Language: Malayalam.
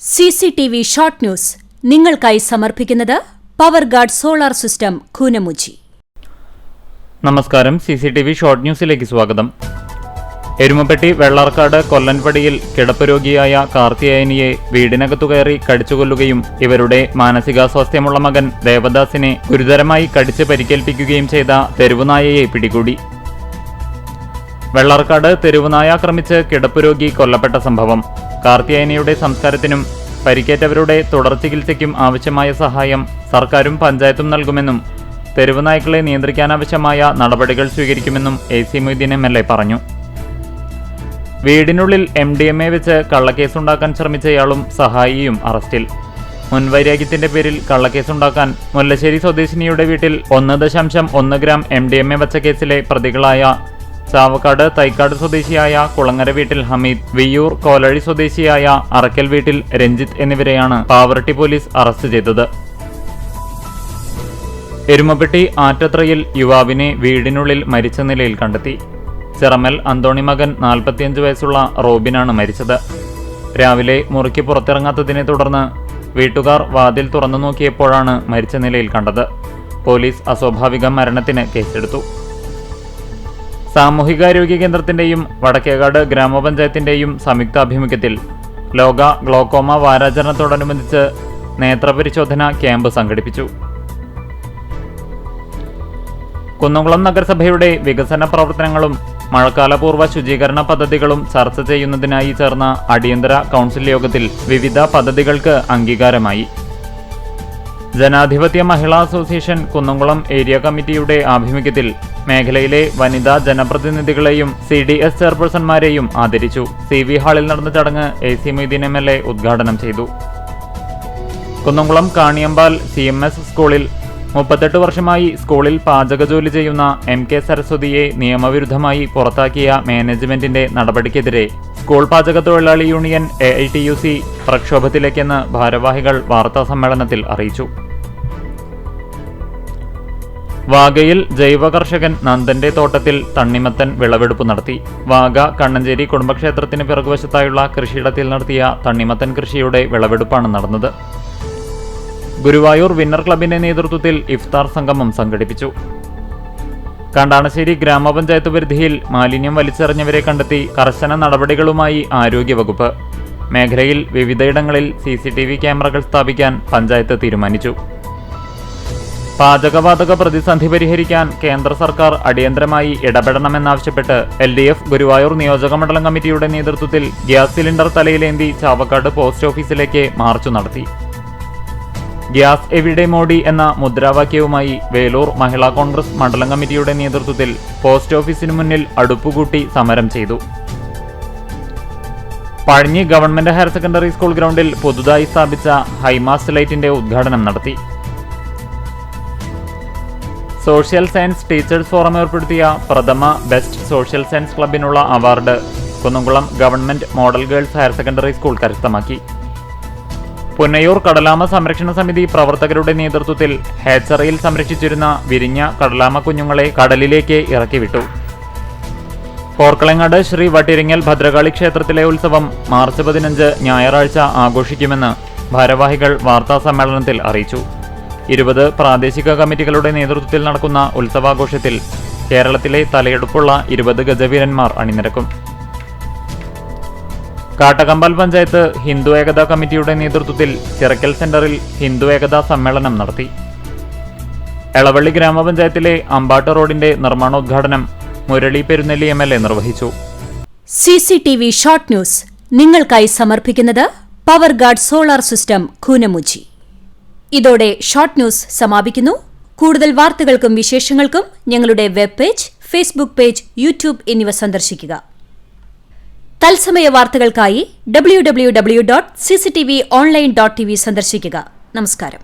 CCTV ഷോർട്ട് ന്യൂസ് നിങ്ങൾക്കായി സമർപ്പിക്കുന്നത് പവർഗാർഡ് സോളാർ സിസ്റ്റം കൂനമുച്ചി. നമസ്കാരം. CCTV ഷോർട്ട് ന്യൂസിലേക്ക് സ്വാഗതം. എരുമപ്പെട്ടി വെള്ളാർക്കാട് കൊല്ലൻപടിയിൽ കിടപ്പ് രോഗിയായ കാർത്തിയായനിയെ വീടിനകത്തു കയറി കടിച്ചുകൊല്ലുകയും ഇവരുടെ മാനസികാസ്വാസ്ഥ്യമുള്ള മകൻ ദേവദാസിനെ ഗുരുതരമായി കടിച്ച് പരിക്കേൽപ്പിക്കുകയും ചെയ്ത തെരുവുനായയെ പിടികൂടി. വെള്ളാർക്കാട് തെരുവുനായ ആക്രമിച്ച് കിടപ്പ് രോഗി കൊല്ലപ്പെട്ട സംഭവം. കാർത്തിയായനിയുടെ സംസ്കാരത്തിനും പരിക്കേറ്റവരുടെ തുടർ ചികിത്സയ്ക്കും ആവശ്യമായ സഹായം സർക്കാരും പഞ്ചായത്തും നൽകുമെന്നും തെരുവുനായ്ക്കളെ നിയന്ത്രിക്കാനാവശ്യമായ നടപടികൾ സ്വീകരിക്കുമെന്നും AC മൊയ്തീൻ MLA പറഞ്ഞു. വീടിനുള്ളിൽ MDMA വെച്ച് കള്ളക്കേസുണ്ടാക്കാൻ ശ്രമിച്ചയാളും സഹായിയും അറസ്റ്റിൽ. മുൻവൈരാഗ്യത്തിന്റെ പേരിൽ കള്ളക്കേസുണ്ടാക്കാൻ മുല്ലശ്ശേരി സ്വദേശിനിയുടെ വീട്ടിൽ 1.1 ഗ്രാം MDMA വച്ച കേസിലെ പ്രതികളായ ചാവക്കാട് തൈക്കാട് സ്വദേശിയായ കുളങ്ങര വീട്ടിൽ ഹമീദ്, വിയ്യൂർ കോലഴി സ്വദേശിയായ അറക്കൽ വീട്ടിൽ രഞ്ജിത്ത് എന്നിവരെയാണ് പാവറട്ടി പോലീസ് അറസ്റ്റ് ചെയ്തത്. എരുമപ്പെട്ടി ആറ്റത്രയിൽ യുവാവിനെ വീടിനുള്ളിൽ മരിച്ച നിലയിൽ കണ്ടെത്തി. ചിറമൽ അന്തോണി മകൻ 45 വയസ്സുള്ള റോബിനാണ് മരിച്ചത്. രാവിലെ മുറിക്ക് പുറത്തിറങ്ങാത്തതിനെ തുടർന്ന് വീട്ടുകാർ വാതിൽ തുറന്നു നോക്കിയപ്പോഴാണ് മരിച്ച നിലയിൽ കണ്ടത്. പോലീസ് അസ്വാഭാവിക മരണത്തിന് കേസെടുത്തു. സാമൂഹികാരോഗ്യ കേന്ദ്രത്തിന്റെയും വടക്കേകാട് ഗ്രാമപഞ്ചായത്തിന്റെയും സംയുക്താഭിമുഖ്യത്തിൽ ലോക ഗ്ലോക്കോമ വാരാചരണത്തോടനുബന്ധിച്ച് നേത്രപരിശോധന ക്യാമ്പ് സംഘടിപ്പിച്ചു. കുന്നംകുളം നഗരസഭയുടെ വികസന പ്രവർത്തനങ്ങളും മഴക്കാലപൂർവ്വ ശുചീകരണ പദ്ധതികളും ചർച്ച ചെയ്യുന്നതിനായി ചേർന്ന അടിയന്തര കൗൺസിൽ യോഗത്തിൽ വിവിധ പദ്ധതികൾക്ക് അംഗീകാരമായി. ജനാധിപത്യ മഹിളാ അസോസിയേഷൻ കുന്നംകുളം ഏരിയ കമ്മിറ്റിയുടെ ആഭിമുഖ്യത്തിൽ മേഖലയിലെ വനിതാ ജനപ്രതിനിധികളെയും CDS ചെയർപേഴ്സൺമാരെയും ആദരിച്ചു. CV ഹാളിൽ നടന്ന ചടങ്ങ് AC മൊയ്തീൻ MLA ഉദ്ഘാടനം ചെയ്തു. കുന്നംകുളം കാണിയമ്പാൽ CMS സ്കൂളിൽ 38 വർഷമായി സ്കൂളിൽ പാചക ജോലി ചെയ്യുന്ന MK സരസ്വതിയെ നിയമവിരുദ്ധമായി പുറത്താക്കിയ മാനേജ്മെന്റിന്റെ നടപടിക്കെതിരെ സ്കൂൾ പാചക തൊഴിലാളി യൂണിയൻ AITUC പ്രക്ഷോഭത്തിലേക്കെന്ന് ഭാരവാഹികൾ വാർത്താസമ്മേളനത്തിൽ അറിയിച്ചു. വാഗയിൽ ജൈവ കർഷകൻ നന്ദന്റെ തോട്ടത്തിൽ തണ്ണിമത്തൻ വിളവെടുപ്പ് നടത്തി. വാഗ കണ്ണഞ്ചേരി കുടുംബക്ഷേത്രത്തിന് പിറകുവശത്തായുള്ള കൃഷിയിടത്തിൽ നടത്തിയ തണ്ണിമത്തൻ കൃഷിയുടെ വിളവെടുപ്പാണ് നടന്നത്. ഗുരുവായൂർ വിന്നർ ക്ലബിന്റെ നേതൃത്വത്തിൽ ഇഫ്താർ സംഗമം സംഘടിപ്പിച്ചു. കണ്ടാണശ്ശേരി ഗ്രാമപഞ്ചായത്ത് പരിധിയിൽ മാലിന്യം വലിച്ചെറിഞ്ഞവരെ കണ്ടെത്തി കർശന നടപടികളുമായി ആരോഗ്യവകുപ്പ്. മേഖലയിൽ വിവിധയിടങ്ങളിൽ CCTV ക്യാമറകൾ സ്ഥാപിക്കാൻ പഞ്ചായത്ത് തീരുമാനിച്ചു. പാചകവാതക പ്രതിസന്ധി പരിഹരിക്കാൻ കേന്ദ്ര സർക്കാർ അടിയന്തരമായി ഇടപെടണമെന്നാവശ്യപ്പെട്ട് LDF ഗുരുവായൂർ നിയോജകമണ്ഡലം കമ്മിറ്റിയുടെ നേതൃത്വത്തിൽ ഗ്യാസ് സിലിണ്ടർ തലയിലേന്തി ചാവക്കാട് പോസ്റ്റ് ഓഫീസിലേക്ക് മാർച്ച് നടത്തി. ഗ്യാസ് എവിടെ മോഡി എന്ന മുദ്രാവാക്യവുമായി വേലൂർ മഹിളാ കോൺഗ്രസ് മണ്ഡലം കമ്മിറ്റിയുടെ നേതൃത്വത്തിൽ പോസ്റ്റ് ഓഫീസിനു മുന്നിൽ അടുപ്പുകൂട്ടി സമരം ചെയ്തു. Pazhanji government higher secondary school ഗ്രൗണ്ടിൽ പുതുതായി സ്ഥാപിച്ച ഹൈമാസ്റ്റ് ലൈറ്റിന്റെ ഉദ്ഘാടനം നടത്തി. സോഷ്യൽ സയൻസ് ടീച്ചേഴ്സ് ഫോറം ഏർപ്പെടുത്തിയ പ്രഥമ ബെസ്റ്റ് സോഷ്യൽ സയൻസ് ക്ലബിനുള്ള award Kunnamkulam government model girls higher secondary school കരസ്ഥമാക്കി. പുന്നയൂർ കടലാമ സംരക്ഷണ സമിതി പ്രവർത്തകരുടെ നേതൃത്വത്തിൽ ഹാച്ചറിയിൽ സംരക്ഷിച്ചിരുന്ന വിരിഞ്ഞ കടലാമ കുഞ്ഞുങ്ങളെ കടലിലേക്ക് ഇറക്കിവിട്ടു. പോർക്കളങ്ങാട് ശ്രീ വട്ടിരിങ്ങൽ ഭദ്രകാളി ക്ഷേത്രത്തിലെ ഉത്സവം മാർച്ച് 15 ഞായറാഴ്ച ആഘോഷിക്കുമെന്ന് ഭാരവാഹികൾ വാർത്താസമ്മേളനത്തിൽ അറിയിച്ചു. 20 പ്രാദേശിക കമ്മിറ്റികളുടെ നേതൃത്വത്തിൽ നടക്കുന്ന ഉത്സവാഘോഷത്തിൽ കേരളത്തിലെ തലയെടുപ്പുള്ള 20 ഗജവീരന്മാർ അണിനിരക്കും. കാട്ടകമ്പാൽ പഞ്ചായത്ത് ഹിന്ദു ഏകതാ കമ്മിറ്റിയുടെ നേതൃത്വത്തിൽ ചിറക്കൽ സെന്ററിൽ ഹിന്ദു ഏകതാ സമ്മേളനം നടത്തി. എളവള്ളി ഗ്രാമപഞ്ചായത്തിലെ അമ്പാട്ട് റോഡിന്റെ നിർമ്മാണോദ്ഘാടനം മുരളി പെരുന്നെല്ലി MLA നിർവഹിച്ചു. CCTV ഷോർട്ട് ന്യൂസ് നിങ്ങൾക്കായി സമർപ്പിക്കുന്നത് പവർഗാർഡ് സോളാർ സിസ്റ്റം കൂനമുച്ചി. ഇതോടെ ഷോർട്ട് ന്യൂസ് സമാപിക്കുന്നു. കൂടുതൽ വാർത്തകൾക്കും വിശേഷങ്ങൾക്കും ഞങ്ങളുടെ web page, Facebook page, YouTube എന്നിവ സന്ദർശിക്കുക. തത്സമയ വാർത്തകൾക്കായി www.cctv online.tv സന്ദർശിക്കുക. നമസ്കാരം.